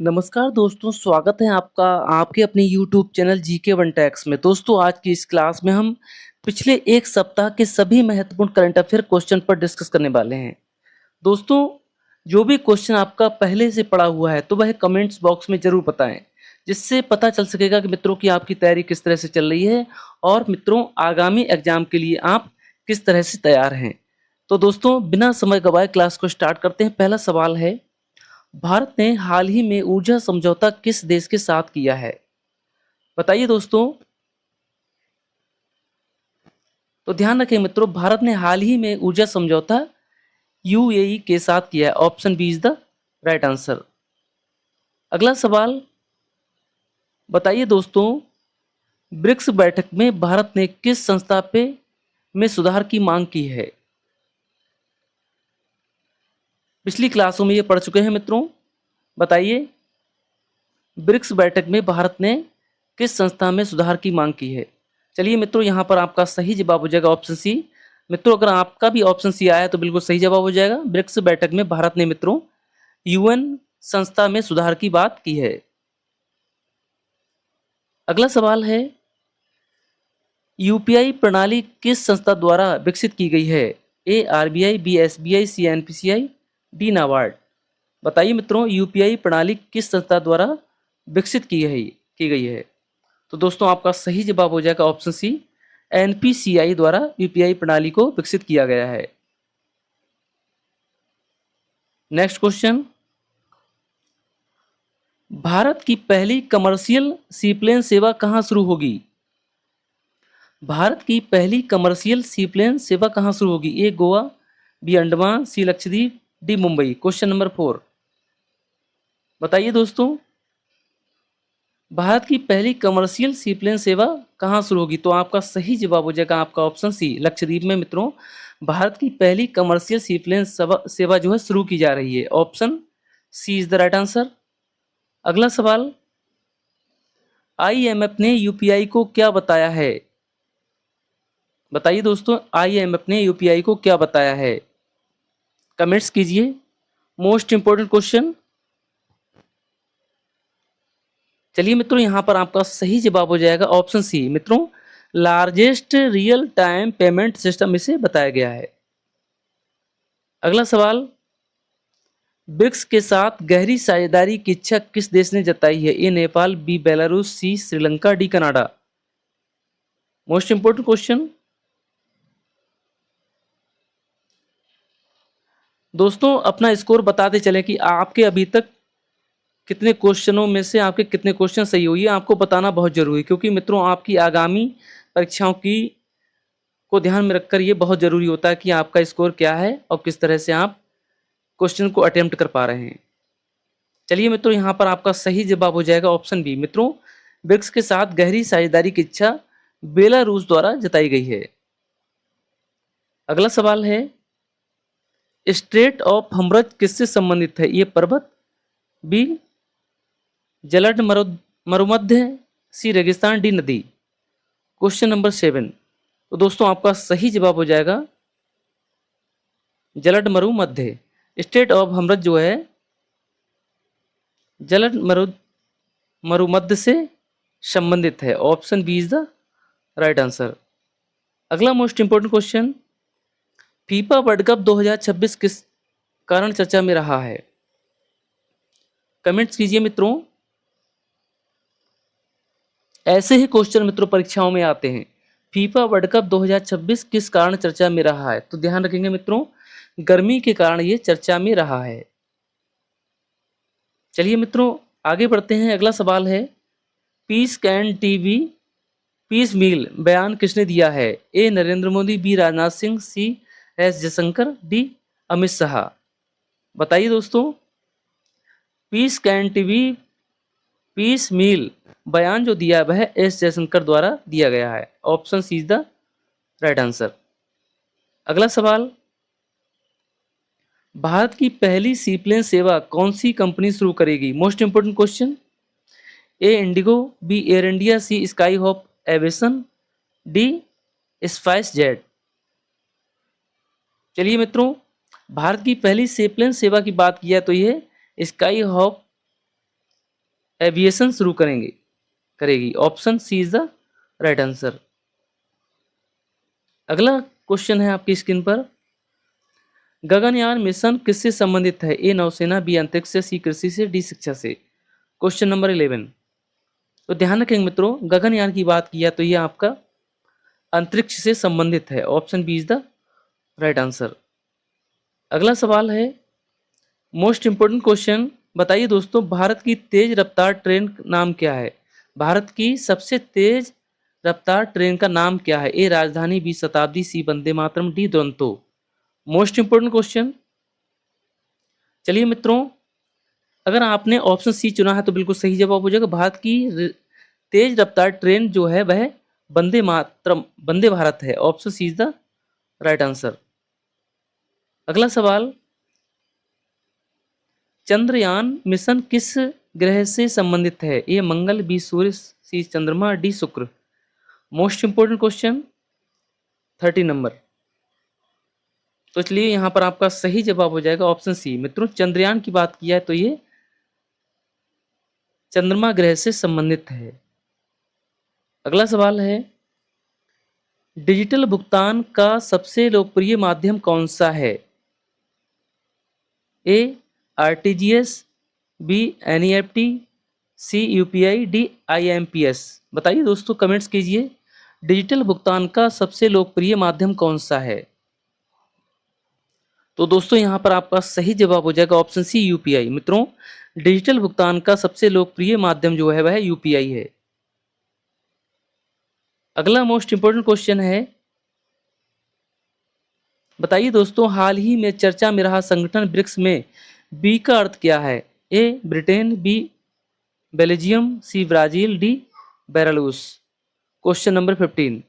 नमस्कार दोस्तों, स्वागत है आपका आपके अपने YouTube channel GK one tax में। दोस्तों, आज की इस क्लास में हम पिछले एक सप्ताह के सभी महत्वपूर्ण करंट अफेयर क्वेश्चन पर डिस्कस करने वाले हैं। दोस्तों, जो भी क्वेश्चन आपका पहले से पड़ा हुआ है तो वह कमेंट्स बॉक्स में ज़रूर बताएं, जिससे पता चल सकेगा कि मित्रों की आपकी तैयारी किस तरह से चल रही है और मित्रों आगामी एग्जाम के लिए आप किस तरह से तैयार हैं। तो दोस्तों, बिना समय गवाए क्लास को स्टार्ट करते हैं। पहला सवाल है, भारत ने हाल ही में ऊर्जा समझौता किस देश के साथ किया है? बताइए दोस्तों। तो ध्यान रखें मित्रों, भारत ने हाल ही में ऊर्जा समझौता यूएई के साथ किया है। Option B is the right answer. अगला सवाल, बताइए दोस्तों, ब्रिक्स बैठक में भारत ने किस संस्था पे में सुधार की मांग की है? पिछली क्लासों में ये पढ़ चुके हैं मित्रों। बताइए, ब्रिक्स बैठक में भारत ने किस संस्था में सुधार की मांग की है? चलिए मित्रों, यहाँ पर आपका सही जवाब हो जाएगा ऑप्शन सी। मित्रों, अगर आपका भी ऑप्शन सी आया तो बिल्कुल सही जवाब हो जाएगा। ब्रिक्स बैठक में भारत ने मित्रों यूएन संस्था में सुधार की बात की है। अगला सवाल है, यूपीआई प्रणाली किस संस्था द्वारा विकसित की गई है? ए आरबीआई, बी एसबीआई, सी एनपीसीआई, डी नाबार्ड। बताइए मित्रों, यूपीआई प्रणाली किस संस्था द्वारा विकसित की गई है? तो दोस्तों, आपका सही जवाब हो जाएगा ऑप्शन सी, एनपीसीआई द्वारा यूपीआई प्रणाली को विकसित किया गया है। नेक्स्ट क्वेश्चन, भारत की पहली कमर्शियल सीप्लेन सेवा कहां शुरू होगी? भारत की पहली कमर्शियल सीप्लेन सेवा कहां शुरू होगी? A Goa, B Andaman, C Lakshadweep, D Mumbai. Question number 4। बताइए दोस्तों, भारत की पहली कमर्शियल सीप्लेन सेवा कहां शुरू होगी? तो आपका सही जवाब हो जाएगा आपका ऑप्शन सी, लक्षद्वीप में मित्रों भारत की पहली कमर्शियल सीप्लेन सेवा जो है शुरू की जा रही है। Option C is the right answer. अगला सवाल, आईएमएफ ने यूपीआई को क्या बताया है? बताइए दोस्तों, आईएमएफ ने यूपीआई को क्या बताया है? कमेंट्स कीजिए। Most important question. चलिए मित्रों, यहाँ पर आपका सही जवाब हो जाएगा ऑप्शन सी मित्रों, largest real time payment system इसे बताया गया है। अगला सवाल, ब्रिक्स के साथ गहरी साझेदारी की इच्छा किस देश ने जताई है? A Nepal, B Belarus, C Sri Lanka, D Canada. Most important question. दोस्तों, अपना स्कोर बताते चले कि आपके अभी तक कितने क्वेश्चनों में से आपके कितने क्वेश्चन सही हुई है, आपको बताना बहुत जरूरी है, क्योंकि मित्रों आपकी आगामी परीक्षाओं की को ध्यान में रखकर ये बहुत जरूरी होता है कि आपका स्कोर क्या है और किस तरह से आप क्वेश्चन को अटेम्प्ट कर पा रहे हैं। चलिए मित्रों, यहाँ पर आपका सही जवाब हो जाएगा ऑप्शन बी मित्रों, ब्रिक्स के साथ गहरी साझेदारी की इच्छा बेलारूस द्वारा जताई गई है। अगला सवाल है, स्ट्रेट ऑफ हर्मज किससे संबंधित है? ये पर्वत, बी जलद मरुमध्य, सी रेगिस्तान, डी नदी। Question number 7। तो दोस्तों, आपका सही जवाब हो जाएगा जलद मरुमध्य। स्टेट ऑफ हर्मज जो है जलद मरुमध्य से संबंधित है। Option B is the right answer. अगला most important question, FIFA world cup 2026 किस कारण चर्चा में रहा है? कमेंट्स कीजिए मित्रों। ऐसे ही क्वेश्चन मित्रों परीक्षाओं में आते हैं। फीफा वर्ल्ड कप 2026 किस कारण चर्चा में रहा है? तो ध्यान रखेंगे मित्रों, गर्मी के कारण ये चर्चा में रहा है। चलिए मित्रों, आगे बढ़ते हैं। अगला सवाल है, peace can't be piecemeal बयान किसने दिया है? A Narendra Modi, B Rajnath Singh, C S Jaishankar, D Amit Shah. बताइए दोस्तों, peace can't be piecemeal बयान जो दिया वह एस जयशंकर द्वारा दिया गया है। Option C is the right answer. अगला सवाल, भारत की पहली सीप्लेन सेवा कौन सी कंपनी शुरू करेगी? Most important question. A IndiGo, B Air India, C Sky Hope Aviation, D SpiceJet. चलिए मित्रों, भारत की पहली सीप्लेन सेवा की बात की है तो ये स्काई हॉप एविएशन शुरू करेगी। Option C is the right answer. अगला क्वेश्चन है आपकी स्क्रीन पर, गगनयान मिशन किससे संबंधित है? ए नौसेना, बी अंतरिक्ष से, सी कृषि से, डी शिक्षा से। Question number 11। तो ध्यान रखेंगे मित्रों, गगनयान की बात किया तो ये आपका अंतरिक्ष से संबंधित है। Option B is the right answer. अगला सवाल है, मोस्ट इंपोर्टेंट क्वेश्चन, बताइए दोस्तों, भारत की तेज रफ्तार ट्रेन नाम क्या है? भारत की सबसे तेज रफ्तार ट्रेन का नाम क्या है? ए Rajdhani, B Shatabdi, C Vande Mataram, D Duronto. Most important question. चलिए मित्रों, अगर आपने ऑप्शन सी चुना है तो बिल्कुल सही जवाब हो जाएगा। भारत की तेज रफ्तार ट्रेन जो है वह वंदे भारत है। Option C is the right answer. अगला सवाल, चंद्रयान मिशन किस ग्रह से संबंधित है? ए मंगल, बी सूर्य, सी चंद्रमा, डी शुक्र। Most important question 30 number. तो इसलिए यहां पर आपका सही जवाब हो जाएगा ऑप्शन सी। मित्रों, चंद्रयान की बात किया है तो ये चंद्रमा ग्रह से संबंधित है। अगला सवाल है, डिजिटल भुगतान का सबसे लोकप्रिय माध्यम कौन सा है? ए आरटीजीएस, बी एनईएफटी, सी यूपीआई, डी आईएमपीएस। बताइए दोस्तों, कमेंट्स कीजिए, डिजिटल भुगतान का सबसे लोकप्रिय माध्यम कौन सा है? तो दोस्तों यहाँ पर आपका सही जवाब हो जाएगा ऑप्शन सी यूपीआई। मित्रों, डिजिटल भुगतान का सबसे लोकप्रिय माध्यम जो है वह यूपीआई है। अगला मोस्ट इंपोर्टेंट क्वेश्चन है, बताइए दोस्तों, हाल ही में चर्चा में रहा संगठन ब्रिक्स में बी का अर्थ क्या है? A Britain, B Belgium, C Brazil, D Belarus. Question number 15।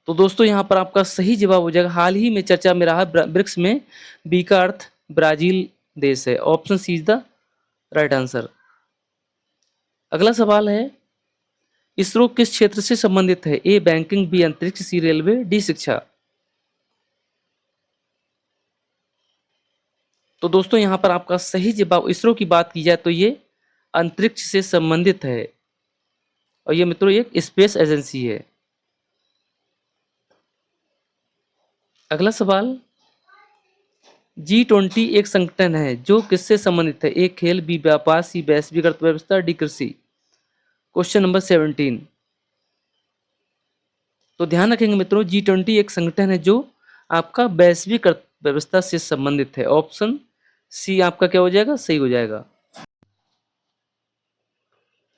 तो दोस्तों यहाँ पर आपका सही जवाब हो जाएगा, हाल ही में चर्चा में रहा ब्रिक्स में बी का अर्थ ब्राजील देश है। Option C is the right answer. अगला सवाल है, इसरो किस क्षेत्र से संबंधित है? ए बैंकिंग, बी अंतरिक्ष, सी रेलवे, डी शिक्षा। तो दोस्तों यहाँ पर आपका सही जवाब, इसरो की बात की जाए तो ये अंतरिक्ष से संबंधित है और ये मित्रों एक स्पेस एजेंसी है। अगला सवाल, G20 एक संगठन है जो किससे संबंधित है? ए खेल, बी व्यापार, सी वैश्विक अर्थव्यवस्था, डी कृषि। Question number 17। तो ध्यान रखेंगे मित्रों, G20 एक संगठन है जो आपका वैश्विक अर्थव्यवस्था से संबंधित है। ऑप्शन सी आपका क्या हो जाएगा? सही हो जाएगा।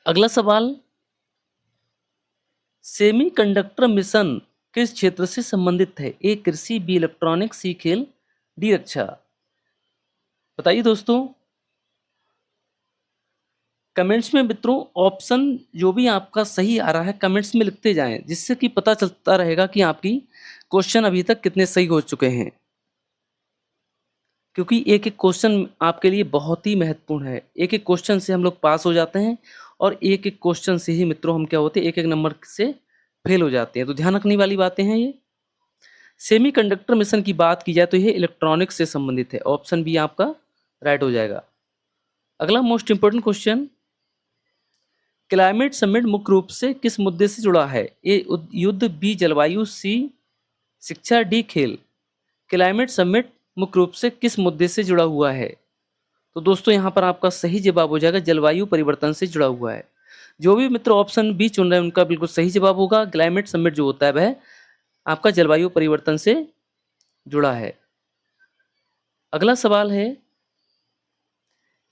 अगला सवाल, सेमीकंडक्टर मिशन किस क्षेत्र से संबंधित है? ए कृषि, बी इलेक्ट्रॉनिक्स, सी खेल, डी रक्षा। बताइए दोस्तों, कमेंट्स में मित्रों ऑप्शन जो भी आपका सही आ रहा है कमेंट्स में लिखते जाएं, जिससे कि पता चलता रहेगा कि आपकी क्वेश्चन अभी तक कितने सही हो चुके हैं, क्योंकि एक एक क्वेश्चन आपके लिए बहुत ही महत्वपूर्ण है। एक एक क्वेश्चन से हम लोग पास हो जाते हैं और एक एक क्वेश्चन से ही मित्रों हम क्या होते हैं, एक एक नंबर से फेल हो जाते हैं। तो ध्यान रखने वाली बातें हैं ये। सेमीकंडक्टर मिशन की बात की जाए तो ये इलेक्ट्रॉनिक्स से संबंधित है। ऑप्शन बी आपका राइट हो जाएगा। अगला most important question, climate summit मुख्य रूप से किस मुद्दे से जुड़ा है? ए युद्ध, बी जलवायु, सी शिक्षा, डी खेल। क्लाइमेट समिट मुख्य रूप से किस मुद्दे से जुड़ा हुआ है? तो दोस्तों यहाँ पर आपका सही जवाब हो जाएगा, जलवायु परिवर्तन से जुड़ा हुआ है। जो भी मित्र ऑप्शन बी चुन रहे हैं उनका बिल्कुल सही जवाब होगा। क्लाइमेट समिट जो होता है वह आपका जलवायु परिवर्तन से जुड़ा है। अगला सवाल है,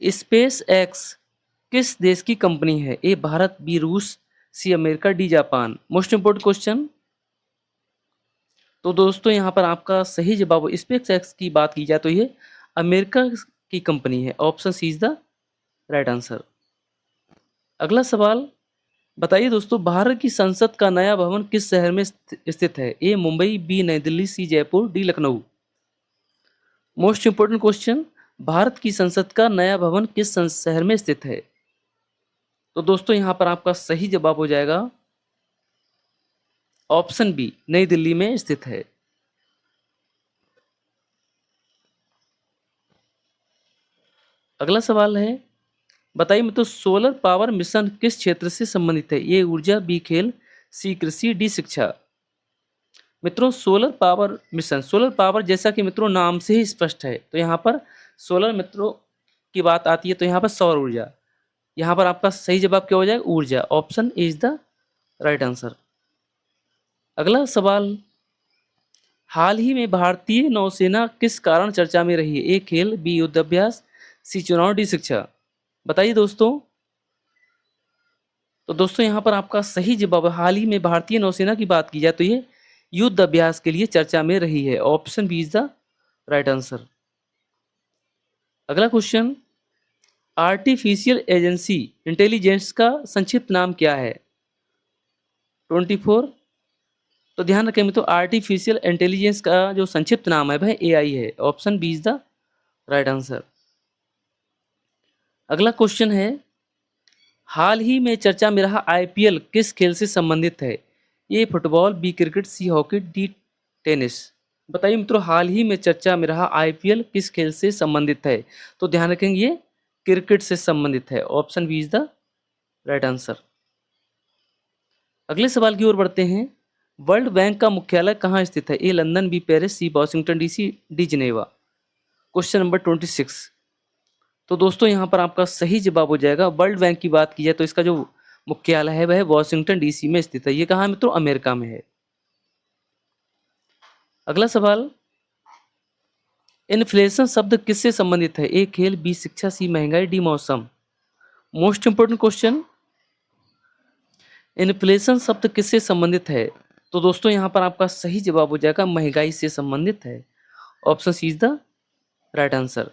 स्पेस एक्स किस देश की कंपनी है? ए भारत, बी रूस, C America, D Japan. Most important question. तो दोस्तों यहाँ पर आपका सही जवाब, स्पेस एक्स की बात की जाए तो ये अमेरिका की कंपनी है। Option C is the right answer. अगला सवाल, बताइए दोस्तों, भारत की संसद का नया भवन किस शहर में स्थित है? ए Mumbai, B New Delhi, C Jaipur, D Lucknow. Most important question, Bharat की संसद का नया भवन किस शहर में स्थित है? तो दोस्तों यहाँ पर आपका सही जवाब हो जाएगा ऑप्शन बी, नई दिल्ली में स्थित है। अगला सवाल है, बताइए मित्रों, सोलर पावर मिशन किस क्षेत्र से संबंधित है? ए ऊर्जा, बी खेल, सी कृषि, डी शिक्षा। मित्रों, solar power mission, solar power जैसा कि मित्रों नाम से ही स्पष्ट है, तो यहाँ पर सोलर मित्रों की बात आती है, तो यहाँ पर सौर ऊर्जा। यहाँ पर आपका सही जवाब क्या हो जाएगा? ऊर्जा। Option is the right answer. अगला सवाल, हाल ही में भारतीय नौसेना किस कारण चर्चा में रही है? ए खेल, बी युद्ध अभ्यास, सी चुनाव, डी शिक्षा। बताइए दोस्तों। तो दोस्तों यहाँ पर आपका सही जवाब, हाल ही में भारतीय नौसेना की बात की जाए तो ये युद्ध अभ्यास के लिए चर्चा में रही है। Option B is the right answer. अगला क्वेश्चन, आर्टिफिशियल एजेंसी इंटेलिजेंस का संक्षिप्त नाम क्या है? 24। तो ध्यान रखें मित्रों, आर्टिफिशियल इंटेलिजेंस का जो संक्षिप्त नाम है वह एआई है। Option B is the right answer. अगला क्वेश्चन है, हाल ही में चर्चा में रहा आईपीएल किस खेल से संबंधित है? A football, B cricket, C hockey, D tennis. बताइए मित्रों, हाल ही में चर्चा में रहा आईपीएल किस खेल से संबंधित है? तो ध्यान रखेंगे ये क्रिकेट से संबंधित है। Option B is the right answer. अगले सवाल की ओर बढ़ते हैं, वर्ल्ड बैंक का मुख्यालय कहाँ स्थित है? A London, B Paris, C Washington DC, D Geneva. Question number 26। तो दोस्तों यहाँ पर आपका सही जवाब हो जाएगा, वर्ल्ड बैंक की बात की जाए तो इसका जो मुख्यालय है वह वॉशिंगटन डीसी में स्थित है। ये कहाँ है मित्रों? अमेरिका में है। अगला सवाल, इन्फ्लेशन शब्द किससे संबंधित है? ए खेल, बी शिक्षा, सी महंगाई, डी मौसम। मोस्ट इंपोर्टेंट क्वेश्चन, इन्फ्लेशन शब्द किससे संबंधित है? तो दोस्तों यहाँ पर आपका सही जवाब हो जाएगा, महंगाई से संबंधित है। Option C is the right answer.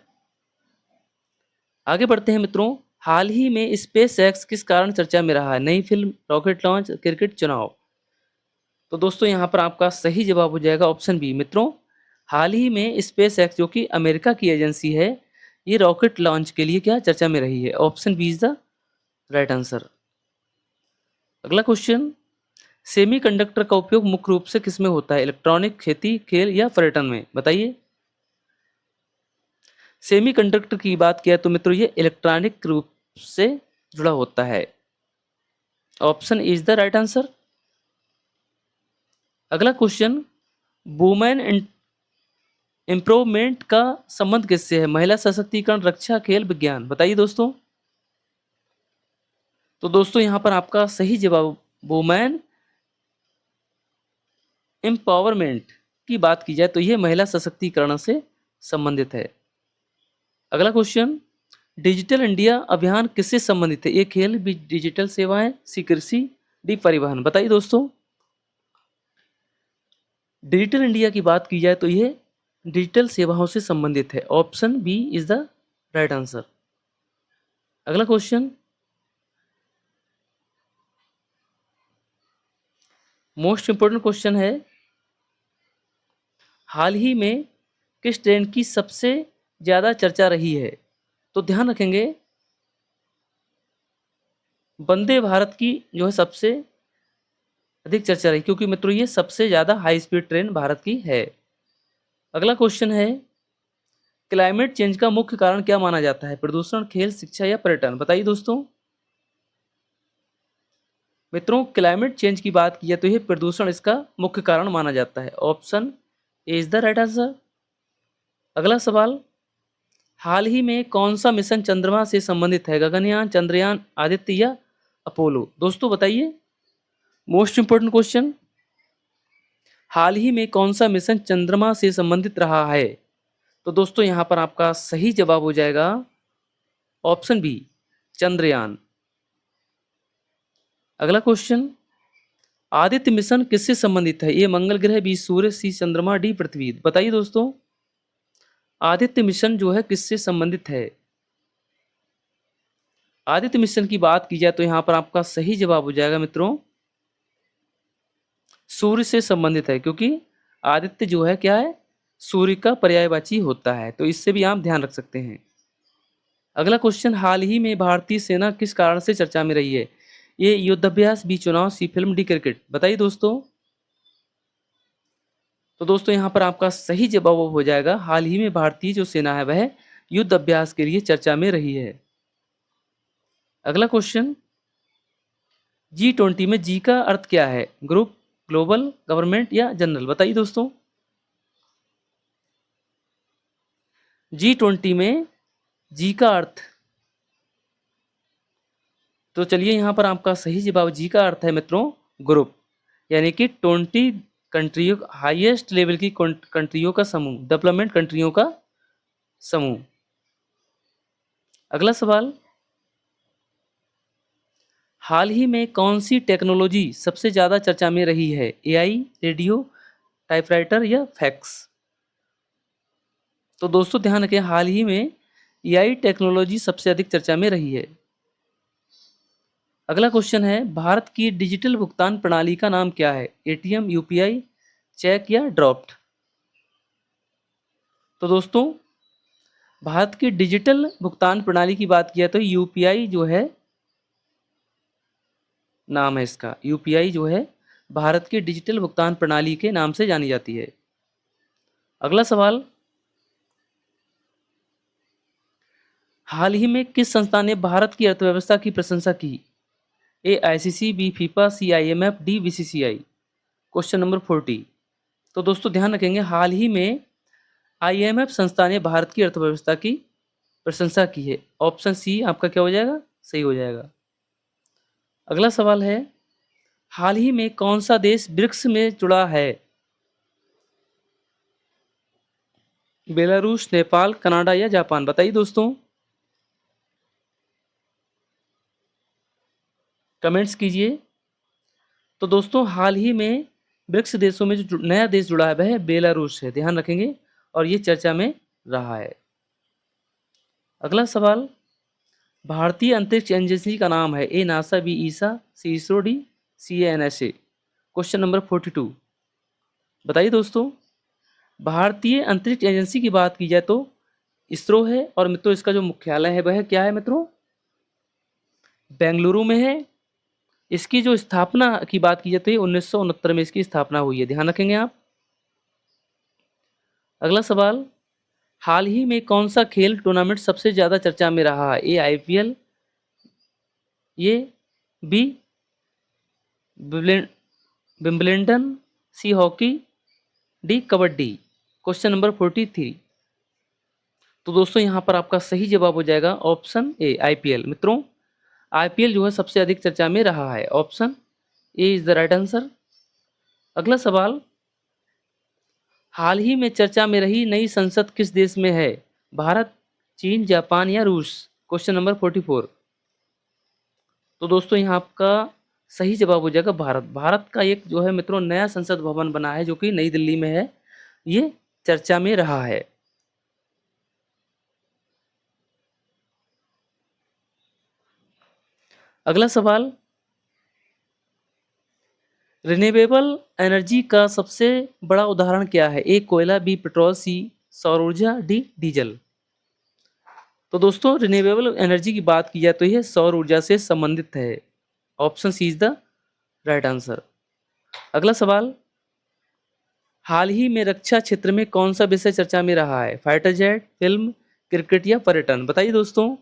आगे बढ़ते हैं मित्रों, हाल ही में स्पेस एक्स किस कारण चर्चा में रहा है? नई फिल्म, रॉकेट लॉन्च, क्रिकेट, चुनाव। तो दोस्तों यहाँ पर आपका सही जवाब हो जाएगा ऑप्शन बी। मित्रों, हाल ही में स्पेस एक्स जो कि अमेरिका की एजेंसी है, ये रॉकेट लॉन्च के लिए क्या चर्चा में रही है? Option B is the right answer. अगला क्वेश्चन, सेमीकंडक्टर का उपयोग मुख्य रूप से किसमें होता है? इलेक्ट्रॉनिक, खेती, खेल या पर्यटन में? बताइए। सेमीकंडक्टर की बात किया तो मित्रों ये इलेक्ट्रॉनिक रूप से जुड़ा होता है। Option is the right answer. अगला क्वेश्चन, वुमेन इम्प्रूवमेंट का संबंध किससे है? महिला सशक्तिकरण, रक्षा, खेल, विज्ञान। बताइए दोस्तों। तो दोस्तों यहाँ पर आपका सही जवाब, वुमेन एम्पावरमेंट की बात की जाए तो यह महिला सशक्तिकरण से संबंधित है। अगला क्वेश्चन, डिजिटल इंडिया अभियान किससे संबंधित है? ए खेल, बी डिजिटल सेवाएं, सी कृषि, डी परिवहन। बताइए दोस्तों। डिजिटल इंडिया की बात की जाए तो यह डिजिटल सेवाओं से संबंधित है। Option B is the right answer. अगला क्वेश्चन, मोस्ट इंपोर्टेंट क्वेश्चन है, हाल ही में किस ट्रेन की सबसे ज्यादा चर्चा रही है? तो ध्यान रखेंगे, वंदे भारत की जो है सबसे अधिक चर्चा रही, क्योंकि मित्रों ये सबसे ज्यादा हाई स्पीड ट्रेन भारत की है। अगला क्वेश्चन है, क्लाइमेट चेंज का मुख्य कारण क्या माना जाता है? प्रदूषण, खेल, शिक्षा या पर्यटन। बताइए दोस्तों। मित्रों, क्लाइमेट चेंज की बात की जाए तो यह प्रदूषण इसका मुख्य कारण माना जाता है। Option A is the right answer. अगला सवाल, हाल ही में कौन सा मिशन चंद्रमा से संबंधित है? गगनयान, चंद्रयान, आदित्य या अपोलो। दोस्तों बताइए। मोस्ट इंपोर्टेंट क्वेश्चन, हाल ही में कौन सा मिशन चंद्रमा से संबंधित रहा है? तो दोस्तों यहाँ पर आपका सही जवाब हो जाएगा ऑप्शन बी, चंद्रयान। अगला क्वेश्चन, आदित्य मिशन किससे संबंधित है? ए मंगल ग्रह, बी सूर्य, सी चंद्रमा, डी पृथ्वी। बताइए दोस्तों। आदित्य मिशन जो है किससे संबंधित है? आदित्य मिशन की बात की जाए तो यहाँ पर आपका सही जवाब हो जाएगा मित्रों, सूर्य से संबंधित है, क्योंकि आदित्य जो है क्या है? सूर्य का पर्यायवाची होता है, तो इससे भी आप ध्यान रख सकते हैं। अगला क्वेश्चन, हाल ही में भारतीय सेना किस कारण से चर्चा में रही है? ये युद्धाभ्यास, बी चुनाव, सी फिल्म, डी क्रिकेट। बताइए दोस्तों। तो दोस्तों यहाँ पर आपका सही जवाब हो जाएगा, हाल ही में भारतीय जो सेना है वह युद्ध अभ्यास के लिए चर्चा में रही है। अगला क्वेश्चन, G20 में जी का अर्थ क्या है? ग्रुप, ग्लोबल, गवर्नमेंट या जनरल? बताइए दोस्तों। G20 में जी का अर्थ, तो चलिए यहाँ पर आपका सही जवाब जी का अर्थ है मित्रों ग्रुप, यानी कि 20 कंट्रियों, हाईएस्ट लेवल की कंट्रियों का समूह, डेवलपमेंट कंट्रियों का समूह। अगला सवाल, हाल ही में कौन सी टेक्नोलॉजी सबसे ज़्यादा चर्चा में रही है? एआई, रेडियो, टाइपराइटर या फैक्स? तो दोस्तों ध्यान रखें, हाल ही में एआई टेक्नोलॉजी सबसे अधिक चर्चा में रही है। अगला क्वेश्चन है, भारत की डिजिटल भुगतान प्रणाली का नाम क्या है? एटीएम, यूपीआई, चेक या ड्राफ्ट? तो दोस्तों भारत की डिजिटल भुगतान प्रणाली की बात किया तो यूपीआई जो है नाम है इसका, यूपीआई जो है भारत की डिजिटल भुगतान प्रणाली के नाम से जानी जाती है। अगला सवाल, हाल ही में किस संस्था ने भारत की अर्थव्यवस्था की प्रशंसा की? A ICC, B FIFA, C IMF, D BCCI? Question number 40। तो दोस्तों ध्यान रखेंगे, हाल ही में आईएमएफ संस्था ने भारत की अर्थव्यवस्था की प्रशंसा की है। ऑप्शन सी आपका क्या हो जाएगा? सही हो जाएगा। अगला सवाल है, हाल ही में कौन सा देश ब्रिक्स में जुड़ा है? बेलारूस, नेपाल, कनाडा या जापान? बताइए दोस्तों, कमेंट्स कीजिए। तो दोस्तों हाल ही में ब्रिक्स देशों में जो नया देश जुड़ा है वह है बेलारूस है, ध्यान रखेंगे, और ये चर्चा में रहा है। अगला सवाल, भारतीय अंतरिक्ष एजेंसी का नाम है? A NASA, B ESA, C ISRO, D CNSA? Question number 42। बताइए दोस्तों, भारतीय अंतरिक्ष एजेंसी की बात की जाए तो इसरो है, और मित्रों इसका जो मुख्यालय है वह क्या है मित्रों? बेंगलुरु में है। इसकी जो स्थापना की बात की जाती है 1969 में इसकी स्थापना हुई है, ध्यान रखेंगे आप। अगला सवाल, हाल ही में कौन सा खेल टूर्नामेंट सबसे ज़्यादा चर्चा में रहा है? ए IPL, ये B Wimbledon, C hockey, D kabaddi? Question number 43। तो दोस्तों यहाँ पर आपका सही जवाब हो जाएगा ऑप्शन ए IPL। मित्रों IPL जो है सबसे अधिक चर्चा में रहा है, option A is the right answer. अगला सवाल, हाल ही में चर्चा में रही नई संसद किस देश में है? भारत, चीन, जापान या रूस? Question number 44। तो दोस्तों यहाँ आपका सही जवाब हो जाएगा भारत। भारत का एक जो है मित्रों नया संसद भवन बना है जो कि नई दिल्ली में है, ये चर्चा में रहा है। अगला सवाल, रिन्यूएबल एनर्जी का सबसे बड़ा उदाहरण क्या है? ए कोयला, बी पेट्रोल, सी सौर ऊर्जा, डी डीजल? तो दोस्तों रिन्यूएबल एनर्जी की बात की जाए तो यह सौर ऊर्जा से संबंधित है, option C is the right answer. अगला सवाल, हाल ही में रक्षा क्षेत्र में कौन सा विषय चर्चा में रहा है? फाइटर जेट, फिल्म, क्रिकेट या पर्यटन? बताइए दोस्तों।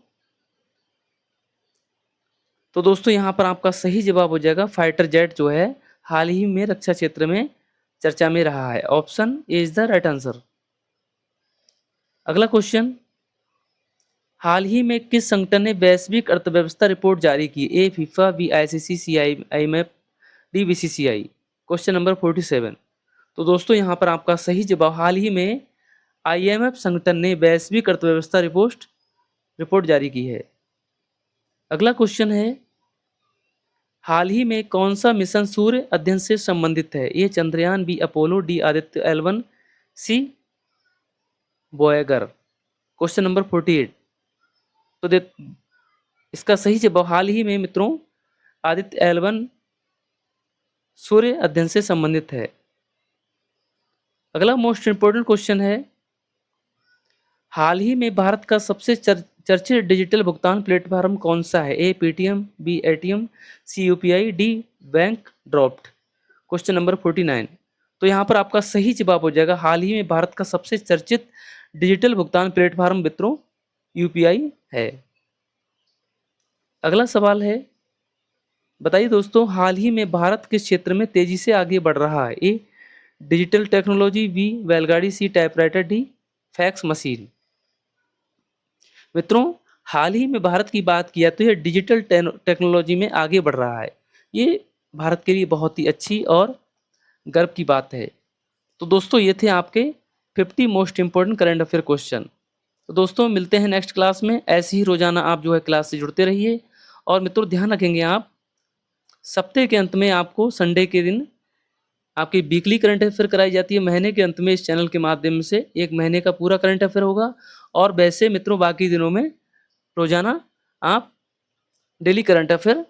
तो दोस्तों यहाँ पर आपका सही जवाब हो जाएगा फाइटर जेट जो है हाल ही में रक्षा क्षेत्र में चर्चा में रहा है, option A is the right answer. अगला क्वेश्चन, हाल ही में किस संगठन ने वैश्विक अर्थव्यवस्था रिपोर्ट जारी की? ए फीफा, बी ICC, सी IMF, D BCCI? Question number 47। तो दोस्तों यहाँ पर आपका सही जवाब, हाल ही में IMF संगठन ने वैश्विक अर्थव्यवस्था रिपोर्ट जारी की है। अगला क्वेश्चन है, हाल ही में कौन सा मिशन सूर्य अध्ययन से संबंधित है? A Chandrayaan, B Apollo, D Aditya L1, C Voyager? Question number 48। तो इसका सही जवाब हाल ही में मित्रों आदित्य L1 सूर्य अध्ययन से संबंधित है। अगला मोस्ट इंपोर्टेंट क्वेश्चन है, हाल ही में भारत का सबसे चर्चित डिजिटल भुगतान प्लेटफॉर्म कौन सा है? ए पेटीएम, बी ATM, सी UPI, D bank draft? Question number 49। तो यहाँ पर आपका सही जवाब हो जाएगा, हाल ही में भारत का सबसे चर्चित डिजिटल भुगतान प्लेटफॉर्म मित्रों UPI है। अगला सवाल है, बताइए दोस्तों, हाल ही में भारत किस क्षेत्र में तेजी से आगे बढ़ रहा है? ए डिजिटल टेक्नोलॉजी, बी बैलगाड़ी, सी टाइपराइटर, डी फैक्स मशीन। मित्रों, हाल ही में भारत की बात किया तो यह डिजिटल टेक्नोलॉजी में आगे बढ़ रहा है। ये भारत के लिए बहुत ही अच्छी और गर्व की बात है। तो दोस्तों, ये थे आपके 50 most important current affair question. तो दोस्तों, मिलते हैं नेक्स्ट क्लास में। ऐसे ही रोजाना आप जो है क्लास से जुड़ते रहिए। और मित्रों, ध्यान रखेंगे आप, सप्ताह के अंत में आपको संडे के दिन आपकी वीकली करंट अफेयर कराई जाती है। महीने के अंत में इस चैनल के माध्यम से एक महीने का पूरा करंट अफेयर होगा। और वैसे मित्रों, बाकी दिनों में रोजाना आप डेली करंट अफेयर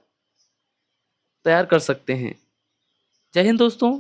तैयार कर सकते हैं। जय हिंद दोस्तों।